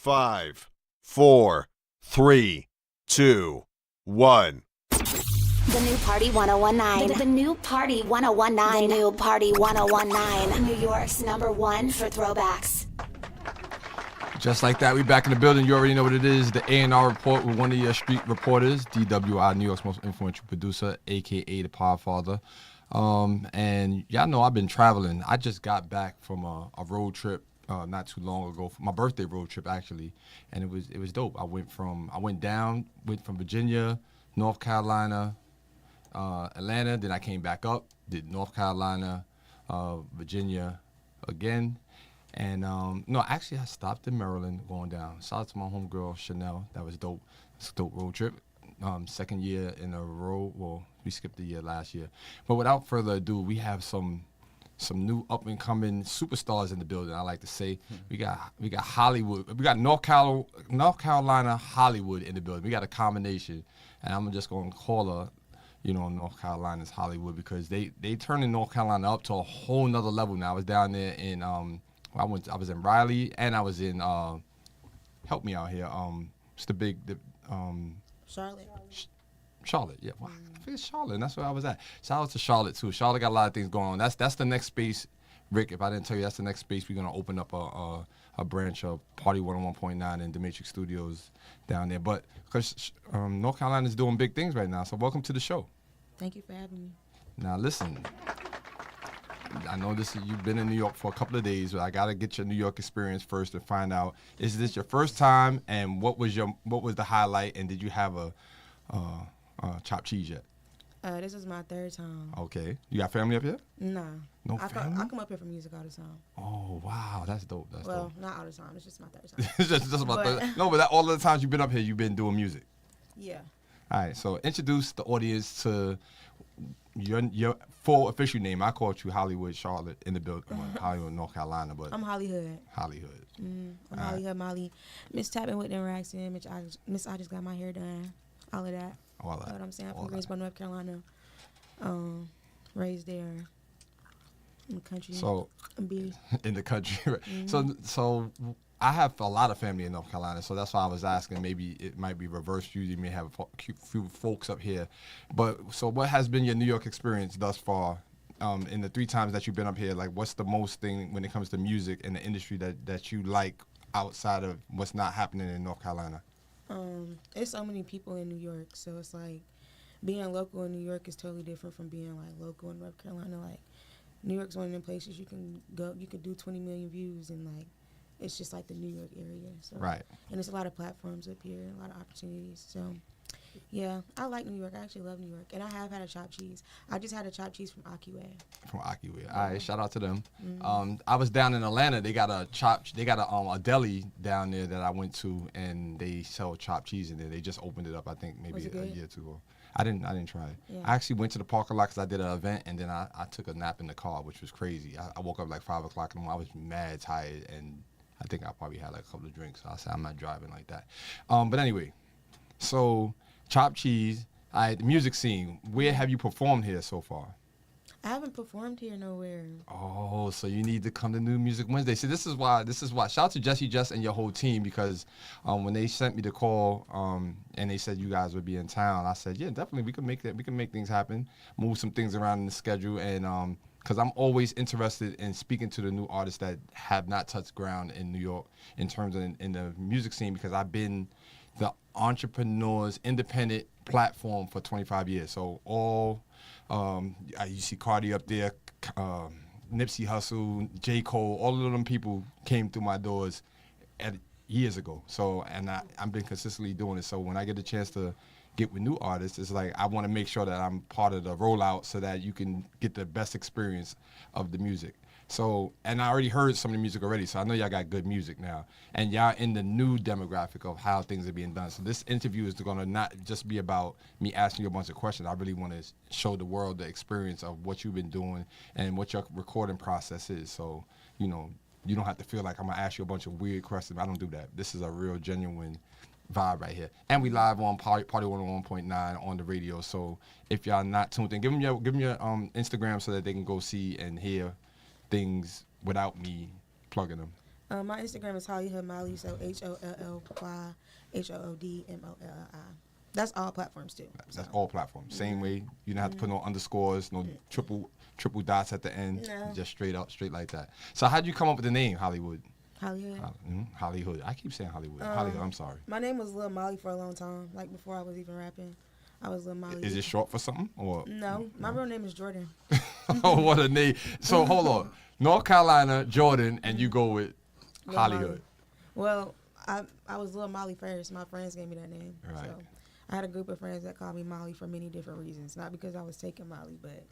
5, 4, 3, 2, 1. The new Party 1019. The new Party 1019. The new Party 1019. New York's #1 for throwbacks. Just like that, we back in the building. You already know what it is. The A&R Report with one of your street reporters, DWI, New York's most influential producer, a.k.a. the Podfather. And y'all know I've been traveling. I just got back from a road trip not too long ago, my birthday road trip actually, and it was dope. I went from Virginia, North Carolina, Atlanta, then I came back up, did North Carolina, Virginia again. And no, actually I stopped in Maryland going down. Shout out to my homegirl Chanel. That was dope. It's a dope road trip. Second year in a row. Well, we skipped a year last year. But without further ado, we have some new up and coming superstars in the building. I like to say we got Hollywood. We got North Carolina Hollywood in the building. We got a combination, and I'm just gonna call her, North Carolina's Hollywood, because they turning North Carolina up to a whole nother level now. I was down there in I was in Raleigh, and I was in help me out here. It's Charlotte. Charlotte, yeah. Well, I think it's Charlotte, and that's where I was at. Shout out to Charlotte too. Charlotte got a lot of things going on. That's the next space, Rick. If I didn't tell you, that's the next space. We're gonna open up a branch of Party 101.9 and Demetric Studios down there. But because North Carolina is doing big things right now, so welcome to the show. Thank you for having me. Now listen, I know you've been in New York for a couple of days, but I gotta get your New York experience first to find out, is this your first time, and what was the highlight, and did you have a chopped cheese yet? This is my third time. Okay. You got family up here? Nah. No family? I come up here for music all the time. Oh, wow. That's dope. Well, not all the time. It's just my third time. It's just about third. No, but all of the times you've been up here, you've been doing music. Yeah. All right. So introduce the audience to your full official name. I called you Hollywood Charlotte in the building, Hollywood, North Carolina, but I'm Hollywood. Hollywood. I'm Hollywood Molly. Miss Tapping with them racks in. Miss I just got my hair done. All of that. All that. Know what I'm saying? I'm from Greensboro, North Carolina. Raised there in the country. So in the country. Right. So I have a lot of family in North Carolina, so that's why I was asking. Maybe it might be reversed. You may have a few folks up here, but so what has been your New York experience thus far? In the 3 times that you've been up here, like what's the most thing when it comes to music and the industry that you like outside of what's not happening in North Carolina? There's so many people in New York, so it's like being local in New York is totally different from being like local in North Carolina. Like New York's one of them places you can go, you could do 20 million views, and like it's just like the New York area. So right. And there's a lot of platforms up here, a lot of opportunities. So yeah, I like New York. I actually love New York, and I have had a chopped cheese. I just had a chopped cheese from Akiway. From Akiway. All right, shout out to them. I was down in Atlanta. They got a deli down there that I went to, and they sell chopped cheese in there. They just opened it up, I think, maybe a year or two ago. I didn't try it. Yeah. I actually went to the parking lot because I did an event, and then I took a nap in the car, which was crazy. I woke up like 5 o'clock in the morning. I was mad tired, and I think I probably had like a couple of drinks. So I said I'm not driving like that. But anyway, so chopped cheese. The music scene. Where have you performed here so far? I haven't performed here nowhere. Oh, so you need to come to New Music Wednesday. See, this is why. Shout out to Jesse Just and your whole team, because when they sent me the call and they said you guys would be in town, I said, yeah, definitely we can make that. We can make things happen, move some things around in the schedule, and because I'm always interested in speaking to the new artists that have not touched ground in New York in terms of in the music scene, because I've been the entrepreneur's independent platform for 25 years. So you see Cardi up there, Nipsey Hussle, J. Cole, all of them people came through my doors years ago. So, and I've been consistently doing it. So when I get a chance to get with new artists, it's like I want to make sure that I'm part of the rollout so that you can get the best experience of the music. So, and I already heard some of the music already, so I know y'all got good music now. And y'all in the new demographic of how things are being done. So this interview is going to not just be about me asking you a bunch of questions. I really want to show the world the experience of what you've been doing and what your recording process is. So, you don't have to feel like I'm going to ask you a bunch of weird questions. I don't do that. This is a real, genuine vibe right here. And we live on Party 101.9 on the radio. So if y'all not tuned in, give them your Instagram so that they can go see and hear things without me plugging them. My Instagram is Hollywood Molly, so HOLLYHOODMOLLI. That's all platforms too. That's all platforms. Same way. You don't have to put no underscores, no triple dots at the end. No. Just straight like that. So how'd you come up with the name Hollywood? Hollywood. Hollywood. I keep saying Hollywood. Hollywood. I'm sorry. My name was Lil Molly for a long time. Like before I was even rapping, I was Lil Molly. Is it short for something or? No, my real name is Jordan. Oh, what a name! So hold on, North Carolina, Jordan, and you go with Lil Hollywood. Molly. Well, I was Lil Molly first. My friends gave me that name. Right. So I had a group of friends that called me Molly for many different reasons. Not because I was taking Molly, but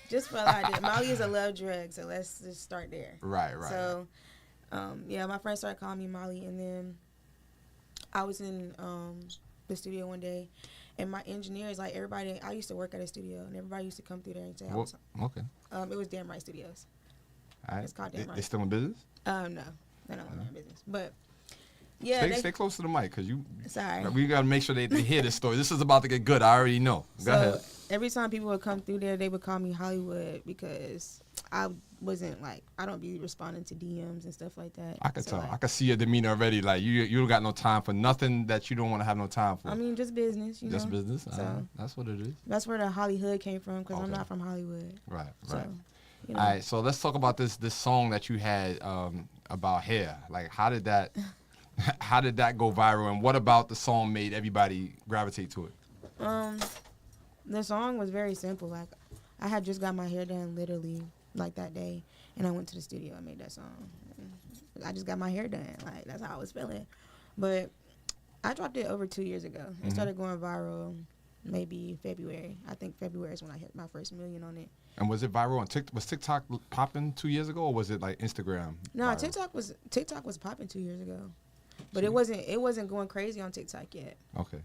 just for a lot of Molly is a love drug, so let's just start there. Right. So, yeah, my friends started calling me Molly, and then I was in the studio one day, and my engineers, like everybody, I used to work at a studio, and everybody used to come through there and say, Okay. it was Damn Right Studios. All right. It's called Damn Right. They still in business? No, they're not in their business, but yeah, Stay close to the mic, cause you. Sorry. We gotta make sure they hear this story. This is about to get good. I already know. Go ahead. Every time people would come through there, they would call me Hollywood because I wasn't like, I don't be responding to DMs and stuff like that. I can So, tell. like, I can see your demeanor already. Like you don't got no time for nothing that you don't want to have no time for. I mean, just business, you Just know. business. So That's what it is. that's where the Hollywood came from because I'm Okay. not from Hollywood. Right. So, you know. All right. So let's talk about this song that you had about hair. Like, how did that go viral, and what about the song made everybody gravitate to it? The song was very simple. Like, I had just got my hair done literally like that day, and I went to the studio and made that song. I just got my hair done. Like, that's how I was feeling. But I dropped it over 2 years ago. It started going viral maybe February. I think February is when I hit my first million on it. And was it viral on TikTok? Was TikTok popping 2 years ago, or was it like Instagram? No, viral? TikTok was popping 2 years ago, but it wasn't going crazy on TikTok yet. Okay.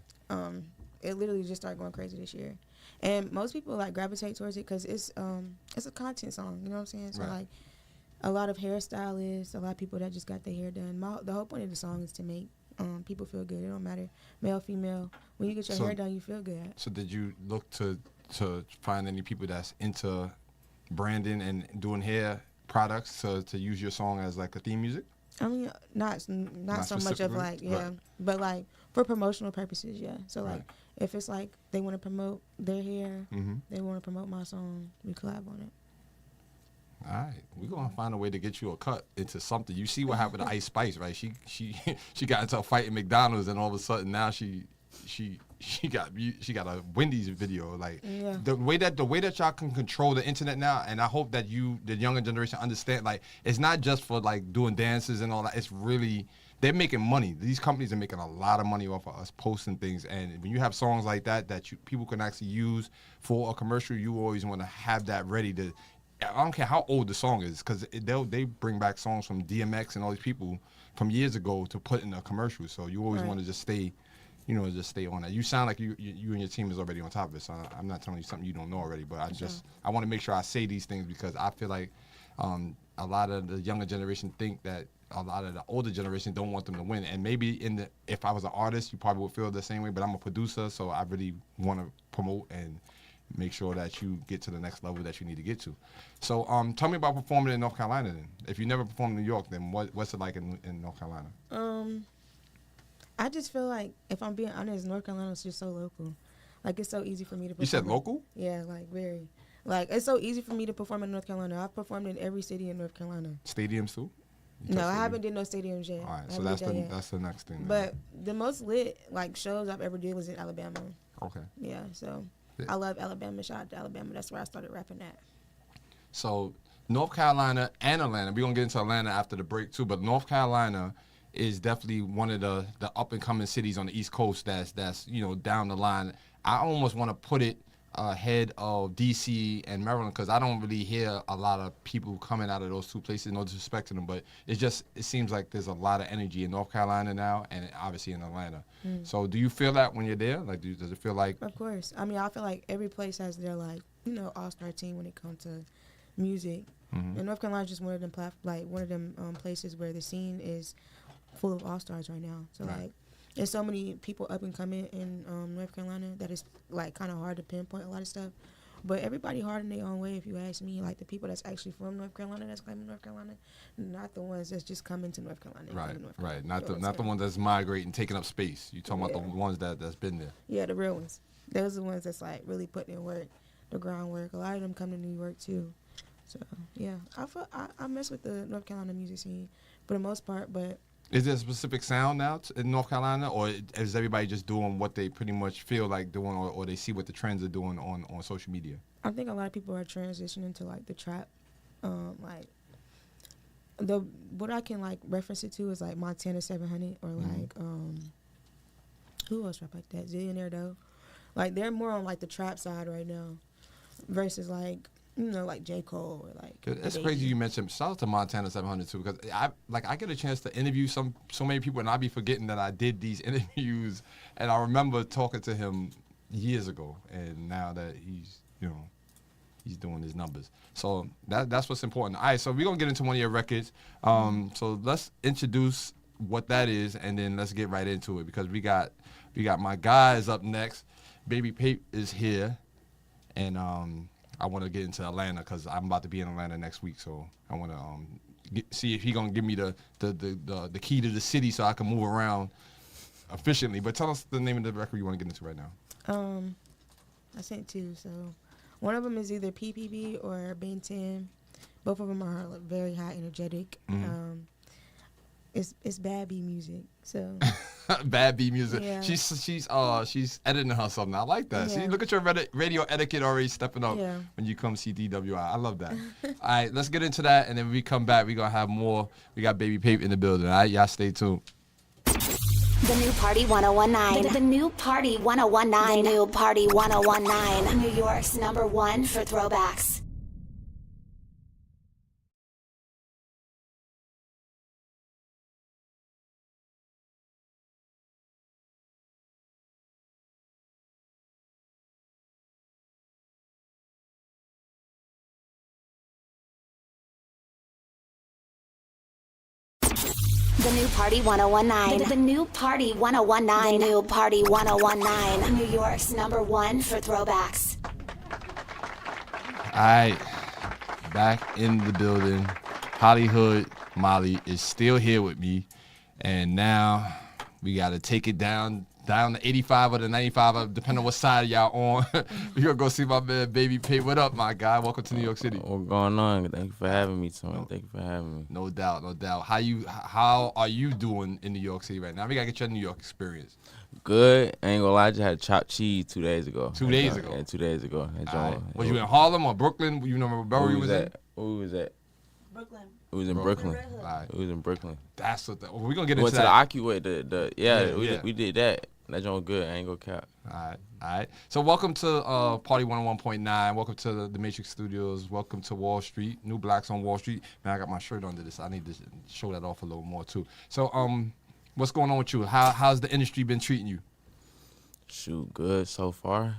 It literally just started going crazy this year, and most people like gravitate towards it because it's a content song. You know what I'm saying? So Right. like a lot of hairstylists, a lot of people that just got their hair done. The whole point of the song is to make people feel good. It don't matter male, female. When you get your hair done, you feel good. So did you look to find any people that's into branding and doing hair products to use your song as like a theme music? I mean, not so much of specifically? like, yeah, Right. but like for promotional purposes, yeah. So like Right. if it's like they want to promote their hair, Mm-hmm. they want to promote my song, we collab on it. All right, we're gonna find a way to get you a cut into something. You see what happened to Ice Spice, right? She got into a fight at McDonald's, and all of a sudden now she got a Wendy's video. Like Yeah. the way that y'all can control the internet now, and I hope that the younger generation understand. Like, it's not just for like doing dances and all that. It's really, they're making money. These companies are making a lot of money off of us posting things. And when you have songs like that people can actually use for a commercial, you always want to have that ready to. I don't care how old the song is, because they bring back songs from DMX and all these people from years ago to put in a commercial. So you always Right. want to just stay on that. You sound like you and your team is already on top of it. So I'm not telling you something you don't know already, but I want to make sure I say these things because I feel like a lot of the younger generation think that a lot of the older generation don't want them to win. And maybe if I was an artist, you probably would feel the same way, but I'm a producer, so I really want to promote and make sure that you get to the next level that you need to get to. So tell me about performing in North Carolina then. If you never performed in New York, then what's it like in North Carolina? I just feel like, if I'm being honest, North Carolina is just so local. Like, it's so easy for me to perform. You said local? Yeah, like, very. Like, it's so easy for me to perform in North Carolina. I've performed in every city in North Carolina. Stadiums too? No, I haven't did no stadiums yet. All right, I so haven't did that yet. that's the next thing. then. But the most lit, like, shows I've ever did was in Alabama. Okay. Yeah, so Yeah. I love Alabama. Shout out to Alabama. That's where I started rapping at. So North Carolina and Atlanta, we're going to get into Atlanta after the break too, but North Carolina is definitely one of the up and coming cities on the East Coast that's down the line. I almost want to put it ahead of DC and Maryland because I don't really hear a lot of people coming out of those two places, no disrespect to them, but it seems like there's a lot of energy in North Carolina now and obviously in Atlanta. So do you feel that when you're there? Like, does it feel like? Of course. I mean, I feel like every place has their, like, all-star team when it comes to music. And North Carolina is just one of them places where the scene is full of all-stars right now. So, Right. like, there's so many people up and coming in North Carolina that it's, like, kind of hard to pinpoint a lot of stuff. But everybody hard in their own way, if you ask me. Like the people that's actually from North Carolina, that's claiming North Carolina, not the ones that's just coming to North Carolina. and Right, claiming North Carolina. right. Not You the know not what the I'm ones that's migrating, taking up space. You talking about the Yeah. ones that's been there. Yeah, the real ones. Those are the ones that's like really putting in work, the groundwork. A lot of them come to New York too. So yeah, I mess with the North Carolina music scene for the most part, but Is there a specific sound now in North Carolina, or is everybody just doing what they pretty much feel like doing, or they see what the trends are doing on social media? I think a lot of people are transitioning to like the trap. Like what I can like reference it to is like Montana 700 or like who else rap like that? Zillionaire Doe. Like they're more on like the trap side right now versus like like J. Cole or like. It's Baby. crazy you mentioned. Shout out to Montana 700 too, because I get a chance to interview so many people, and I be forgetting that I did these interviews, and I remember talking to him years ago, and now that he's he's doing his numbers. So that's what's important. All right, so we're gonna get into one of your records. So let's introduce what that is, and then let's get right into it, because we got my guys up next. Baby Pape is here, and I want to get into Atlanta because I'm about to be in Atlanta next week. So I want to see if he gonna give me the key to the city so I can move around efficiently. But tell us the name of the record you want to get into right now. I sent two, so one of them is either PPB or Ben 10. Both of them are like, very high energetic. It's bad B music, so Bad B music. Yeah. She's editing herself now. I like that. See, Yeah. look at your radio etiquette already stepping up Yeah. when you come see DWI. I love that. All right, let's get into that, and then when we come back, we're gonna have more. We got Baby Pape in the building. All right, y'all stay tuned. The new Party 1019. The new Party 1019. The new Party 1019. New York's #1 for throwbacks. The new Party 1019. The new Party 1019. The new Party 1019. New York's #1 for throwbacks. All right, back in the building. Hollywood Molly is still here with me, and now we gotta take it down to 85 or the 95, depending on what side y'all on. We gonna go see my man Baby Pape. What up, my guy? Welcome to New York City. What's going on? Thank you for having me, Tony. Thank you for having me. No doubt, no doubt. How are you doing in New York City right now? We gotta get your New York experience. Good. I ain't gonna lie, I just had chopped cheese 2 days ago. 2 days ago? Yeah, 2 days ago. That All right. joint- Was you in Harlem or Brooklyn? You know where Burry was in? Where we was at? Brooklyn. It was in Brooklyn. All right. It was in Brooklyn. That's what. We're gonna get We into went to the that. Occuway. Yeah. We did that. That joint was good. I ain't gonna cap. All right. So welcome to Party 101.9. Welcome to the Matrix Studios. Welcome to Wall Street. New Blacks on Wall Street. Man, I got my shirt under this. I need to show that off a little more too. So what's going on with you? How's the industry been treating you? Shoot, good so far.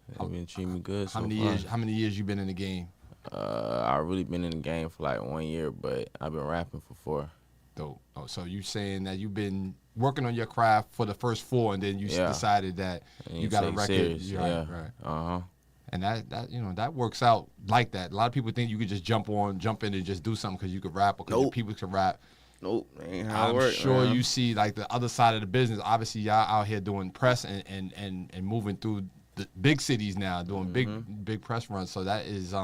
They've been treating me good so How many far. years? How many years you been in the game? I've really been in the game for like 1 year, but I've been rapping for 4. Dope. Oh, so you saying that you've been working on your craft for the first 4, and then you Yeah. decided that And you got a take record. serious. You're right, Yeah. right. Uh-huh. And that works out like that. A lot of people think you could just jump in and just do something because you could rap or because Nope. people can rap. Nope. That ain't how it I'm work, sure man. you see like the other side of the business. Obviously, y'all out here doing press and moving through the big cities now, doing big press runs. So that is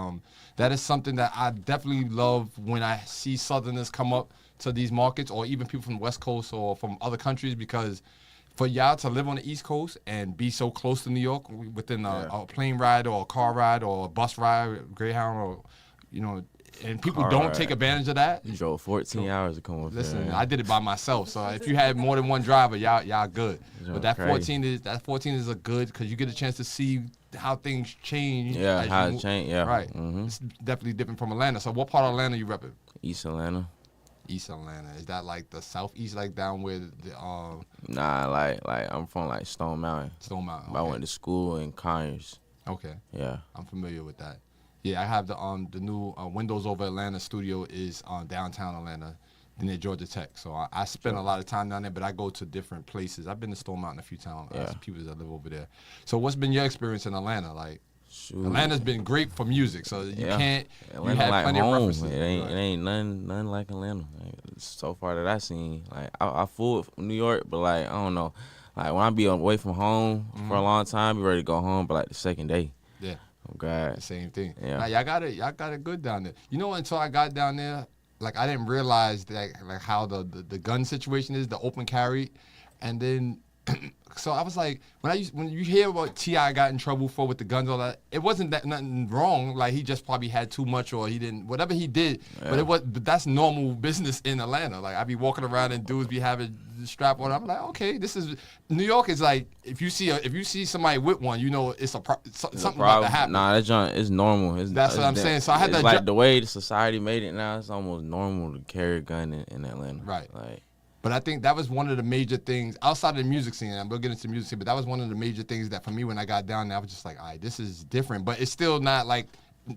something that I definitely love when I see Southerners come up to these markets, or even people from the West Coast or from other countries, because for y'all to live on the East Coast and be so close to New York within a plane ride or a car ride or a bus ride, Greyhound, or and people Car don't ride. take advantage of that. You drove 14 hours to come up Listen, here. I did it by myself. So if you had more than one driver, y'all good. You're But that crazy. 14 is a good, because you get a chance to see how things change. Yeah, as how you it move. changed, yeah. Right. Mhm. It's definitely different from Atlanta. So what part of Atlanta you repping? East Atlanta. East Atlanta. Is that like the southeast, like down where the Nah, like I'm from like Stone Mountain. Stone Mountain? But I Okay. went to school in Conyers. Okay. Yeah. I'm familiar with that. Yeah, I have the new Windows Over Atlanta studio is downtown Atlanta, near Georgia Tech. So I spend a lot of time down there, but I go to different places. I've been to Stone Mountain a few times. I Yeah. have people that live over there. So what's been your experience in Atlanta like? Shoot. Atlanta's been great for music, so you Yeah. can't. Atlanta you have like plenty home. of references. It ain't Right. it ain't nothing like Atlanta. Like, so far that I seen, like I fool with New York, but like I don't know. Like when I be away from home for a long time, be ready to go home, but like the second day, Yeah. oh God, The same thing. Yeah. Nah, y'all got it good down there. You know, until I got down there, like I didn't realize that like how the gun situation is, the open carry, and then so I was like, when you hear what T.I. got in trouble for with the guns, all that, it wasn't that nothing wrong. Like he just probably had too much, or he didn't, whatever he did. Yeah. But that's normal business in Atlanta. Like I be walking around and dudes be having the strap on. I'm like, okay, this is New York. Is like if you see somebody with one, you know it's something about to happen. Nah, that junk is normal. That's what I'm saying. So I had it's that like the way the society made it now. It's almost normal to carry a gun in Atlanta. Right. Like But I think that was one of the major things outside of the music scene. And we'll get into the music scene, but that was one of the major things that for me when I got down there, I was just like, all right, this is different. But it's still not like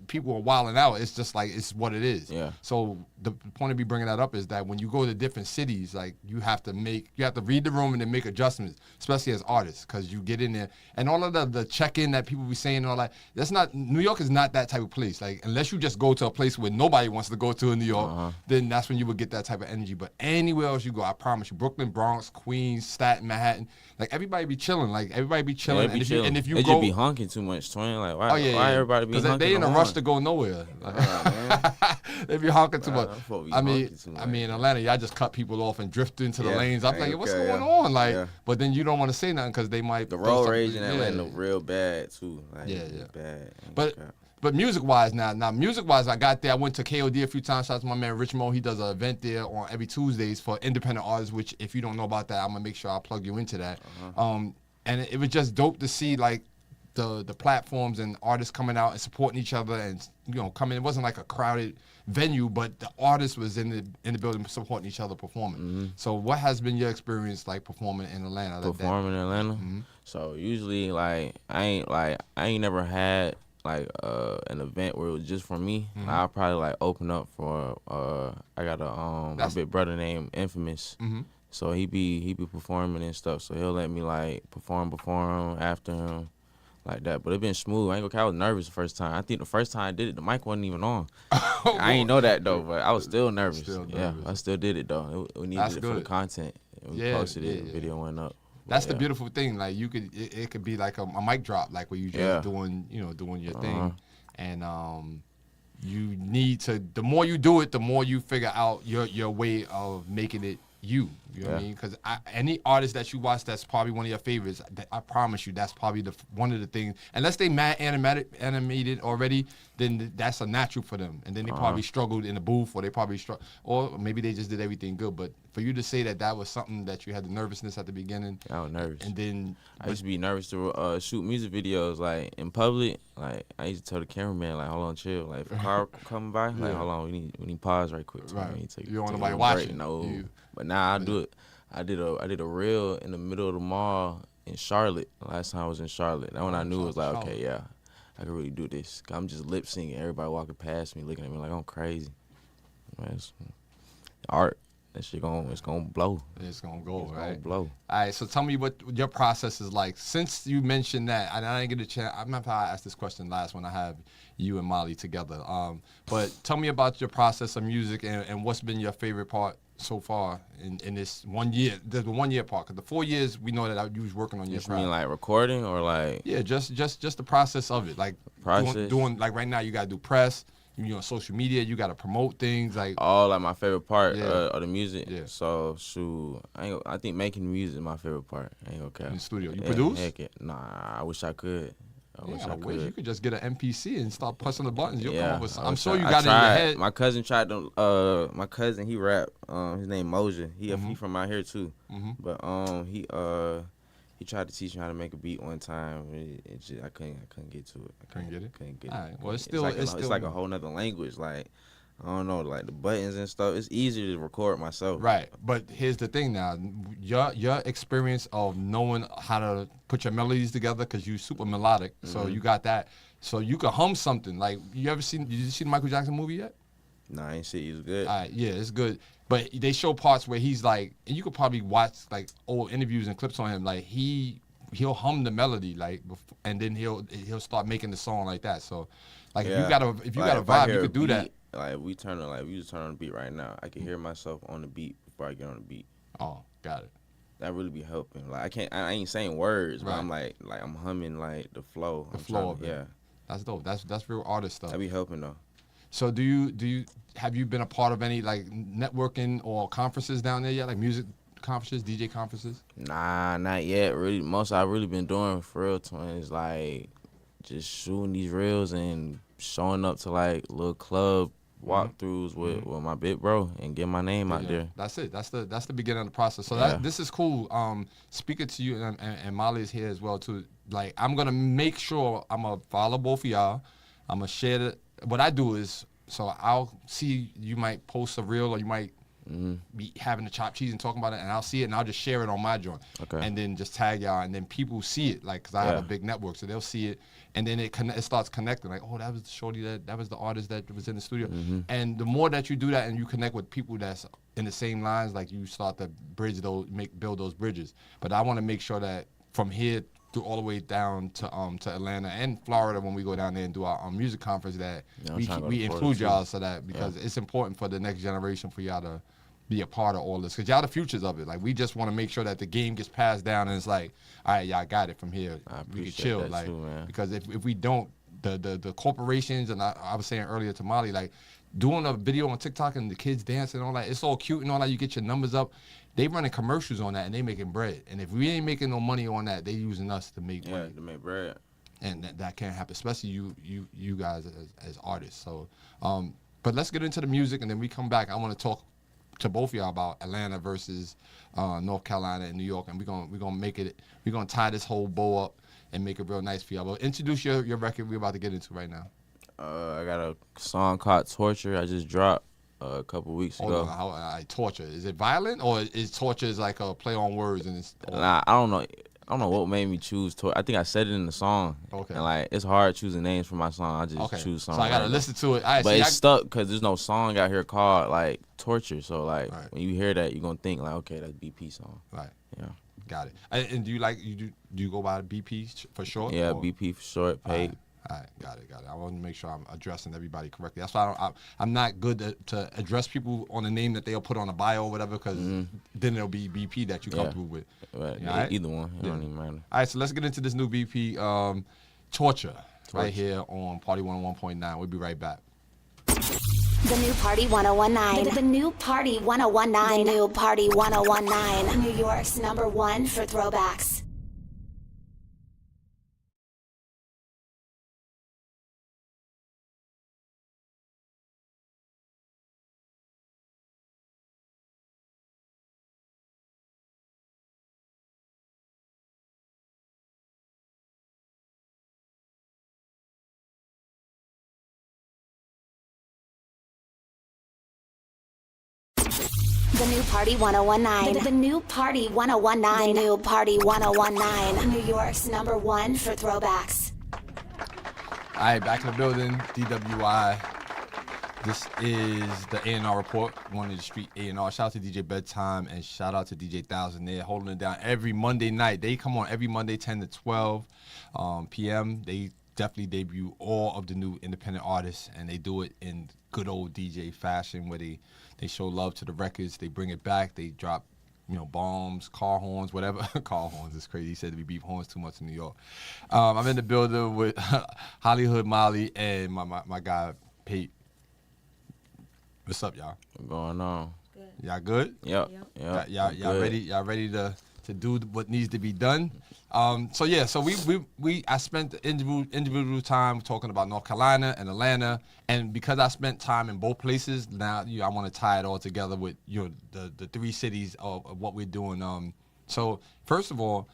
people are wilding out. It's just like it's what it is. Yeah. So the point of me bringing that up is that when you go to different cities, like you have to read the room and then make adjustments, especially as artists, because you get in there and all of the check-in that people be saying and all that. That's not New York is not that type of place. Like unless you just go to a place where nobody wants to go to in New York, then that's when you would get that type of energy. But anywhere else you go, I promise you, Brooklyn, Bronx, Queens, Staten, Manhattan, like everybody be chilling. Like everybody be chilling. they be chilling. And if you they go, just be honking too much, twin. Like why? oh yeah, why yeah. everybody be 'Cause honking? they in a on rush one? to go nowhere. Like, man. they be honking too much. them folk be I mean, honking too I much. mean, in Atlanta, y'all just cut people off and drift into the Yeah, lanes. I'm I like, ain't what's care, going yeah. on? Like, Yeah. but then you don't want to say nothing because they might The throw road something- rage in yeah. Atlanta real bad too. Like, Yeah, it's yeah. bad. Ain't But cap. but music wise now music wise, I got there. I went to KOD a few times. Shout out to my man Rich Mo. He does an event there on every Tuesdays for independent artists. Which if you don't know about that, I'm gonna make sure I plug you into that. And it was just dope to see like the platforms and artists coming out and supporting each other and coming. It wasn't like a crowded venue, but the artist was in the building supporting each other performing. So what has been your experience like performing in Atlanta? Performing in Atlanta. So usually like I ain't never had like an event where it was just for me. I'll probably like open up for I got a my big brother named Infamous. So he be performing and stuff. So he'll let me like perform after him. Like that, but it been smooth. I ain't gonna count. I was nervous the first time. I think the first time I did it, the mic wasn't even on. I ain't know that though, but I was still nervous. Still Yeah, nervous. I still did it though. We needed That's it for the good. content. We Yeah, posted it. yeah, The yeah. video went up. That's Yeah. the beautiful thing. Like it could be like a mic drop, like where you just Yeah. doing your thing, and you need to. The more you do it, the more you figure out your way of making it you. You know what I Yeah. mean? Because any artist that you watch that's probably one of your favorites, I promise you that's probably one of the things. Unless they mad animated already, then that's a natural for them. And then they probably struggled in the booth, or they probably or maybe they just did everything good. But for you to say that was something that you had the nervousness at the beginning, I was nervous. and then I used to be nervous to shoot music videos like in public. Like I used to tell the cameraman like, "Hold on, chill." Like if a car coming by, like, Yeah. "Hold on, we need pause right quick." Right. We need to take- You don't want take a nobody little break." watching. No, You- but now I do it. I did a reel in the middle of the mall in Charlotte. Last time I was in Charlotte. That when I knew it was like, okay, yeah, I can really do this. 'Cause I'm just lip syncing. Everybody walking past me, looking at me like I'm crazy. Man, it's art. That shit it's gonna blow. it's gonna go It's right. gonna blow. All right, so tell me what your process is like. Since you mentioned that, and I didn't get a chance. I remember I asked this question last when I have you and Molly together. But tell me about your process of music and what's been your favorite part so far in this 1 year. The 1 year part, because the 4 years we know that you was working on your You mean craft. like recording or like? Yeah, just the process of it. Like Process? doing like right now, you gotta do press. You on social media, you gotta promote things like. All like my favorite part Yeah. of the music. Yeah. So shoot, I think making music is my favorite part. I ain't gonna care. In the studio. You Yeah, produce? Heck it. Nah, I wish I could. I wish I wish you could. could just get an MPC and start pressing the buttons. You'll come Yeah, up with. I I'm wish sure you I got it in tried. your head. My cousin tried to. My cousin he rap. His name Moja. He Mm-hmm. from out here too. But he tried to teach me how to make a beat one time. It just, I couldn't get to it. Couldn't get it? Couldn't get All it. right. Well, it's It's still like a whole nother language. Like I don't know, like the buttons and stuff. It's easier to record myself. right. But here's the thing now, your experience of knowing how to put your melodies together, because you super melodic, so you got that, so you can hum something. Like did you see the Michael Jackson movie yet? Nah, I ain't shit. He was good. All right, yeah, it's good. But they show parts where he's like, and you could probably watch like old interviews and clips on him. Like he'll hum the melody and then he'll start making the song like that. So, like Yeah. if you got a if I vibe, hear you a could do that. beat, Like we just turn on the beat right now. I can hear myself on the beat before I get on the beat. Oh, got it. That really be helping. Like I ain't saying words, but Right. I'm like I'm humming like the flow. The I'm flow trying of to- it. Yeah, That's dope. That's real artist stuff. that be helping though. So have you been a part of any like networking or conferences down there yet? Like music conferences, DJ conferences? Nah, not yet. Really, most I've really been doing for real, twin, is like just shooting these reels and showing up to like little club walkthroughs with my big bro and get my name out there. That's it. That's the beginning of the process. So Yeah. this is cool. Speaking to you and Molly is here as well too. Like I'm gonna make sure I'm gonna follow both of y'all. I'm gonna share what I do is so I'll see you might post a reel or you might be having the chopped cheese and talking about it, and I'll see it and I'll just share it on my joint. Okay. And then just tag y'all, and then people see it, like, cause I have a Yeah. big network, so they'll see it, and then it starts connecting. Like, oh, that was the shorty that was the artist that was in the studio. And the more that you do that, and you connect with people that's in the same lines, like you start to build those bridges. But I want to make sure that from here through all the way down to Atlanta and Florida when we go down there and do our music conference that Yeah, I'm we trying to go we to Florida, include too. y'all so that because it's important for the next generation for y'all to be a part of all this because y'all the futures of it. Like we just want to make sure that the game gets passed down and it's like, all right, y'all got it from here. I We can appreciate chill, that like too, man. because if we don't, the corporations and I was saying earlier to Molly, like doing a video on TikTok and the kids dancing and all that, it's all cute and all that. You get your numbers up. They running commercials on that and they making bread. And if we ain't making no money on that, they using us to make Yeah, money. to make bread. And that can't happen, especially you guys as artists. So, but let's get into the music and then we come back. I want to talk to both of y'all about Atlanta versus North Carolina and New York, and we're gonna tie this whole bow up and make it real nice for y'all. But introduce your record we're about to get into right now. I got a song called Torture. I just dropped a couple weeks Hold ago. on, torture. Is it violent or is torture is like a play on words and it's? Nah, I don't know. I don't know what made me choose Torture. I think I said it in the song. Okay. And like it's hard choosing names for my song. I just Okay. choose So songs. I gotta listen to it. All right, But see, it's stuck because there's no song out here called like Torture. So like Right. when you hear that, you're gonna think like, okay, that's BP song. Right. Yeah. Got it. And do you go by BP for short? Yeah, or? BP for short, paid. All right, got it. I want to make sure I'm addressing everybody correctly. That's why I'm not good to address people on a name that they'll put on a bio or whatever, because then it'll be BP that you come Yeah. through with. But Yeah, alright. either one, it don't even matter. All right, so let's get into this new BP, Torture, right here on Party 101.9. We'll be right back. The new Party 1019. The new Party 1019. The new Party 1019. New York's #1 for throwbacks. The new Party 1019. The new Party 1019. The new Party 1019. New York's #1 for throwbacks. All right, back in the building, DWI. This is the A&R report, one of the street A&R. Shout out to DJ Bedtime and shout out to DJ Thousand. They're holding it down every Monday night. They come on every Monday, 10 to 12 p.m. They definitely debut all of the new independent artists, and they do it in good old DJ fashion where they show love to the records. They bring it back. They drop, bombs, car horns, whatever. Car horns is crazy. He said we beep horns too much in New York. I'm in the building with Hollywood Molly and my guy, Pete. What's up, y'all? What's going on? Y'all good? Yep. Y'all good. ready? Y'all ready to do what needs to be done? So I spent the individual time talking about North Carolina and Atlanta, and because I spent time in both places, now I want to tie it all together with the three cities of what we're doing. So first of all,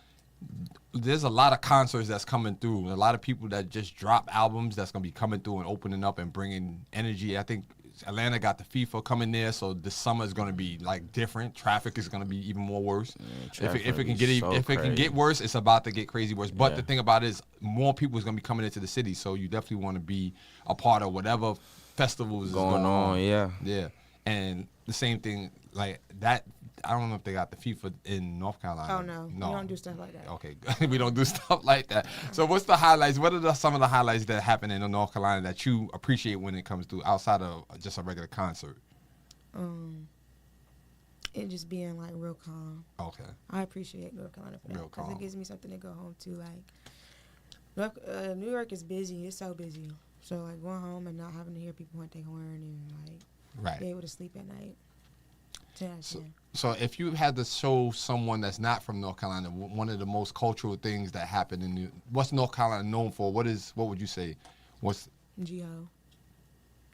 there's a lot of concerts that's coming through. A lot of people that just drop albums that's gonna be coming through and opening up and bringing energy. I think Atlanta got the FIFA coming there, so this summer is gonna be like different. Traffic is gonna be even more worse. If it can get worse, it's about to get crazy worse. But the thing about it is, more people is gonna be coming into the city, so you definitely want to be a part of whatever festivals is going on. Yeah. Yeah, and the same thing like that. I don't know if they got the FIFA in North Carolina. Oh no, we don't do stuff like that. Okay, we don't do stuff like that. So what's the highlights? What are some of the highlights that happen in North Carolina that you appreciate when it comes to outside of just a regular concert? It just being like real calm. Okay. I appreciate North Carolina for that Real because calm. it gives me something to go home to. Like, New York is busy. It's so busy. So like going home and not having to hear people hunt their horn and like Right. be able to sleep at night. So if you had to show someone that's not from North Carolina one of the most cultural things that happened in what's North Carolina known for? What would you say? What's G-Ho.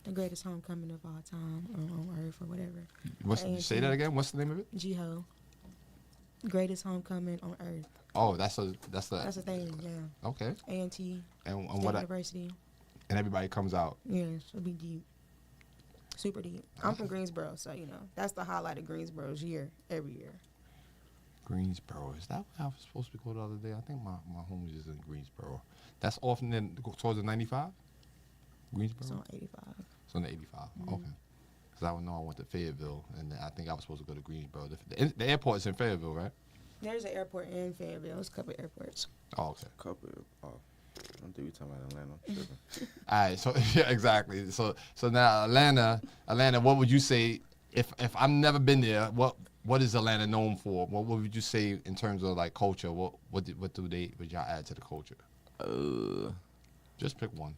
The greatest homecoming of all time on earth or whatever. you say that again? What's the name of it? G-Ho. Greatest homecoming on earth. Oh, that's the That's the thing, yeah. okay. A&T, And State what? University. And everybody comes out. Yeah, it'll be deep. Super deep. I'm from Greensboro, so, that's the highlight of Greensboro's year, every year. Greensboro. Is that where I was supposed to go the other day? I think my home is in Greensboro. That's often in towards the 95? Greensboro? It's on 85. It's on the 85. Okay. Because I would know I went to Fayetteville, and I think I was supposed to go to Greensboro. The airport is in Fayetteville, right? There's an airport in Fayetteville. There's a couple of airports. Oh, okay. I don't think we talking about Atlanta. I'm tripping. All right, so yeah, exactly. So now Atlanta, what would you say if I've never been there? What is Atlanta known for? What would you say in terms of like culture? What would y'all add to the culture? Just pick one.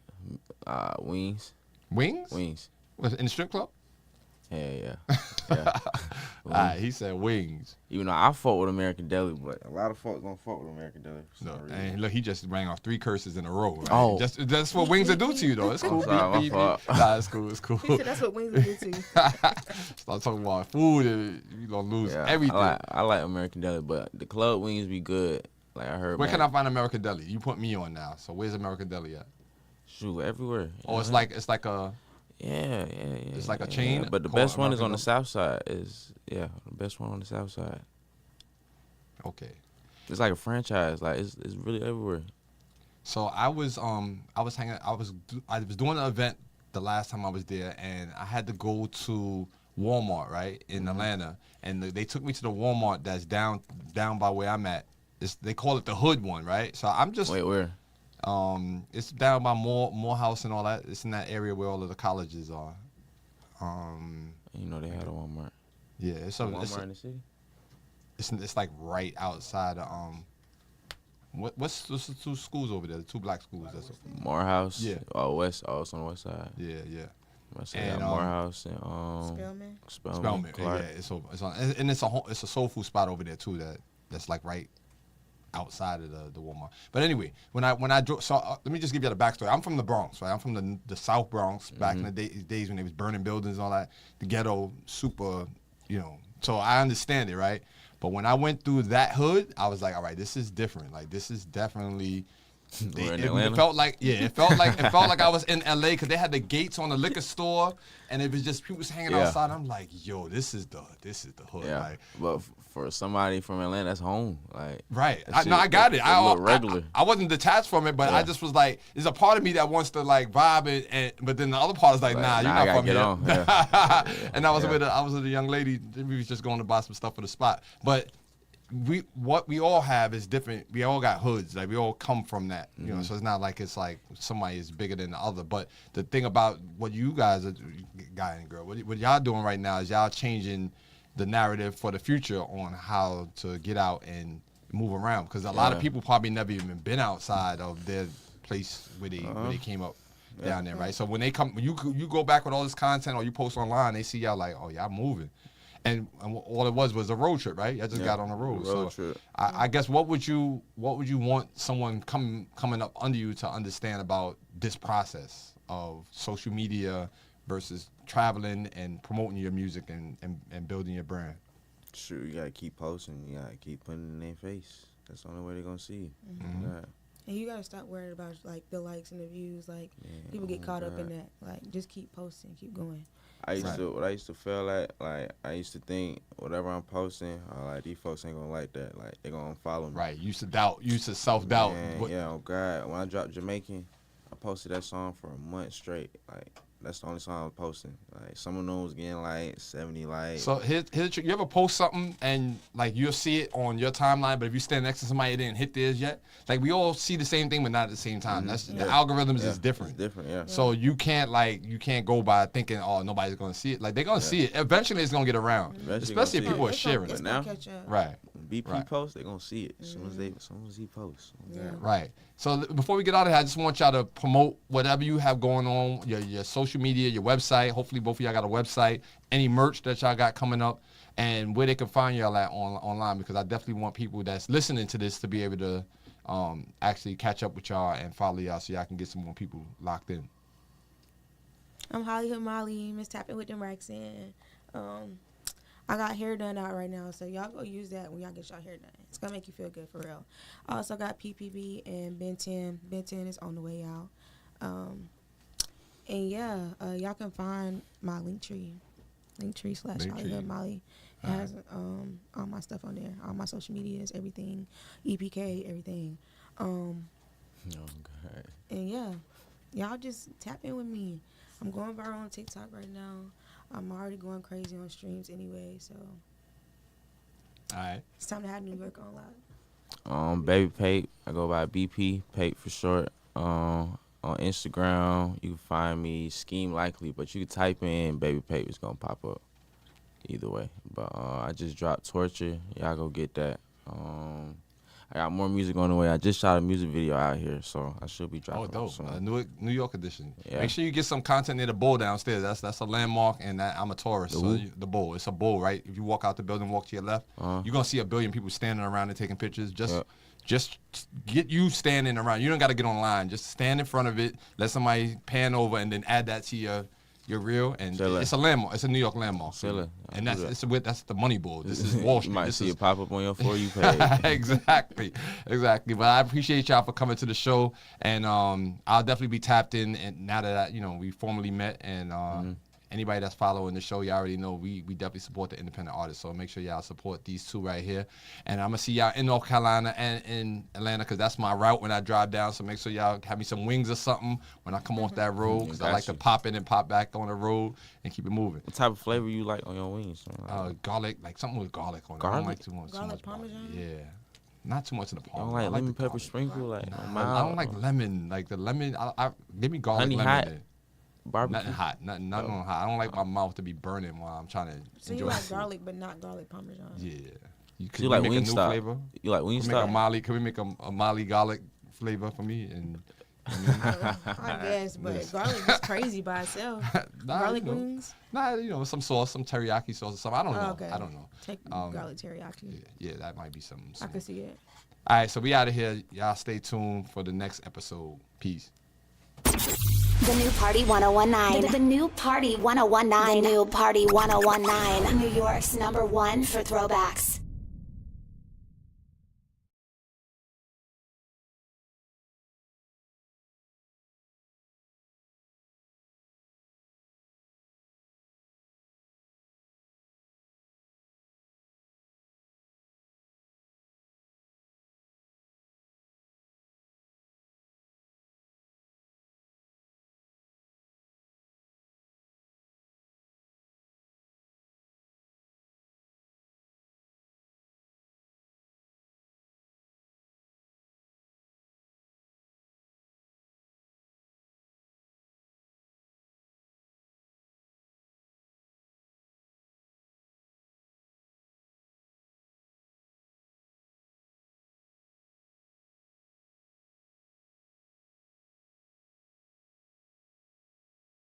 Wings. Wings? Wings. Was it in the strip club? Yeah. All right, he said wings. Even though I fought with American Deli, but a lot of folks don't fuck with American Deli. for No, some reason. and look, he just rang off 3 curses in a row. Right? Oh. That's what wings will do to you, though. It's cool. sorry, my Beep, beep, fault. beep. Nah, it's cool. It's cool. He said that's what wings will do to you. Start talking about food, and you gonna lose Yeah, everything. I like American Deli, but the club wings be good. Like I heard. Where can I find American Deli? You put me on now. So where's American Deli at? Shoot, everywhere. Oh, it's like a. Yeah. It's like a chain But the called best one is American on the Deli? south side. The best one on the south side. Okay. It's like a franchise. Like it's really everywhere. So I was doing an event the last time I was there, and I had to go to Walmart, right, in Atlanta, and they took me to the Walmart that's down by where I'm at. They call it the hood one, right? So I'm just Wait, where? it's down by Morehouse and all that. It's in that area where all of the colleges are. You know they had a Walmart. Yeah, Walmart in the city. it's like right outside of what's the 2 schools over there? The 2 black schools. That's Morehouse. Yeah. West. Oh, it's on the west side. yeah. I say And, Morehouse and Spellman. Spellman. Clark. Yeah, it's a soul food spot over there too. That's like right outside of the Walmart. But anyway, when I drove, so let me just give you the backstory. I'm from the Bronx, right? I'm from the South Bronx back in the days when they was burning buildings and all that. The ghetto, super, So I understand it, right? But when I went through that hood, I was like, all right, this is different. Like this is definitely. We're in It Atlanta. felt like I was in LA because they had the gates on the liquor store, and it was just people was hanging Yeah. outside. I'm like, yo, this is the hood. Yeah. Like, But for somebody from Atlanta, that's home. Like right. that I shit, got it. look regular. I wasn't detached from it, but I Yeah. just was like, there's a part of me that wants to like vibe but then the other part is like, Like, nah, you're nah, I not gotta from get here. on. Yeah. And I was Yeah. with a young lady. We was just going to buy some stuff for the spot, but. What we all have is different. We all got hoods. Like we all come from that, So it's not like it's like somebody is bigger than the other. But the thing about what you guys are, guy and girl, what y'all doing right now is y'all changing the narrative for the future on how to get out and move around. Because a lot of Yeah. people probably never even been outside of their place where they came up down there, right? So when they come, when you go back with all this content or you post online, they see y'all like, oh, y'all moving. And all it was a road trip, right? I just got on the road. Road So trip. I guess what would you want someone coming up under you to understand about this process of social media versus traveling and promoting your music and building your brand? Shoot, you gotta keep posting. You gotta keep putting it in their face. That's the only way they're gonna see you. Yeah. And you gotta stop worrying about like the likes and the views. Like people get oh caught up in God. that. Like just keep posting, keep going. I used to feel like I used to think whatever I'm posting, like these folks ain't gonna like that. Like they gonna follow me. Right. You used to self-doubt. Man, yeah, oh God. When I dropped Jamaican, I posted that song for a month straight. Like That's the only song I was posting. Like some of them was getting like 70 likes. So here's the trick. You ever post something and like you'll see it on your timeline, but if you stand next to somebody that didn't hit theirs yet, like we all see the same thing, but not at the same time. That's the algorithms is different. It's different, yeah. So you can't go by thinking, oh, nobody's gonna see it. Like they're gonna see it. Eventually, it's gonna get around. gonna Especially if see people it. are sharing It's it. gonna now? catch up. Right. BP Right. post, they gonna see it as soon as he posts. Yeah. Right. So before we get out of here, I just want y'all to promote whatever you have going on, your social media, your website. Hopefully both of y'all got a website, any merch that y'all got coming up, and where they can find y'all at online, because I definitely want people that's listening to this to be able to actually catch up with y'all and follow y'all so y'all can get some more people locked in. I'm Hollywood Molly, Miss Tapping with them racks in. I got hair done out right now, so y'all go use that when y'all get y'all hair done. It's gonna make you feel good for real. I also got PPB and Ben 10. Ben 10 is on the way out. And yeah, y'all can find my Linktree / Hollywood Molly. It has all my stuff on there, all my social medias, everything, EPK, everything. Oh God. And yeah, y'all just tap in with me. I'm going viral on TikTok right now. I'm already going crazy on streams anyway, so All right. it's time to have New York on loud. Baby Pape, I go by BP Pape for short. On Instagram, you can find me Scheme Likely, but you can type in Baby Pape, it's gonna pop up. Either way, but I just dropped Torture. Y'all go get that. I got more music on the way. I just shot a music video out here, so I should be dropping. Oh, dope. soon. New York edition. Yeah. Make sure you get some content near the bull downstairs. That's a landmark, and I'm a tourist. The bull. It's a bull, right? If you walk out the building, walk to your left, you're going to see a billion people standing around and taking pictures. Just get you standing around. You don't got to get online. Just stand in front of it, let somebody pan over, and then add that to your reel. And it's a landmark. It's a New York landmark. And that's the money bull. This is Wall Street. You might see it pop up on your For You page. Exactly. But I appreciate y'all for coming to the show, and I'll definitely be tapped in. And now that we formally met, and anybody that's following the show, y'all already know we definitely support the independent artists. So make sure y'all support these two right here. And I'm gonna see y'all in North Carolina and in Atlanta, because that's my route when I drive down. So make sure y'all have me some wings or something when I come off that road, because I like to pop in and pop back on the road and keep it moving. What type of flavor you like on your wings? Garlic, like something with garlic on it. Garlic? I don't like too much. Garlic Parmesan? Yeah. Not too much in the You palm. don't like I lemon the pepper garlic. sprinkle? Like I don't like lemon. Like the lemon, I give me garlic Honey lemon. hot? in it. barbecue. Nothing hot. Nothing on hot. I don't like my mouth to be burning while I'm trying to So enjoy you like food. garlic, but not garlic parmesan. Yeah. Could You we like make a new Wingstop? flavor? You like Can we make a Wingstop? Molly? Can we make a Molly garlic flavor for me? And I guess, but garlic is crazy by itself. Nah, Garlic you know, wings? Nah, some sauce, some teriyaki sauce or something. I don't know. Oh, okay. I don't know. Take Um, garlic teriyaki. Yeah, that might be some. I can see it. All right, so we out of here. Y'all stay tuned for the next episode. Peace. The new Party 1019. The new Party 1019. The new Party 1019. New York's #1 for throwbacks.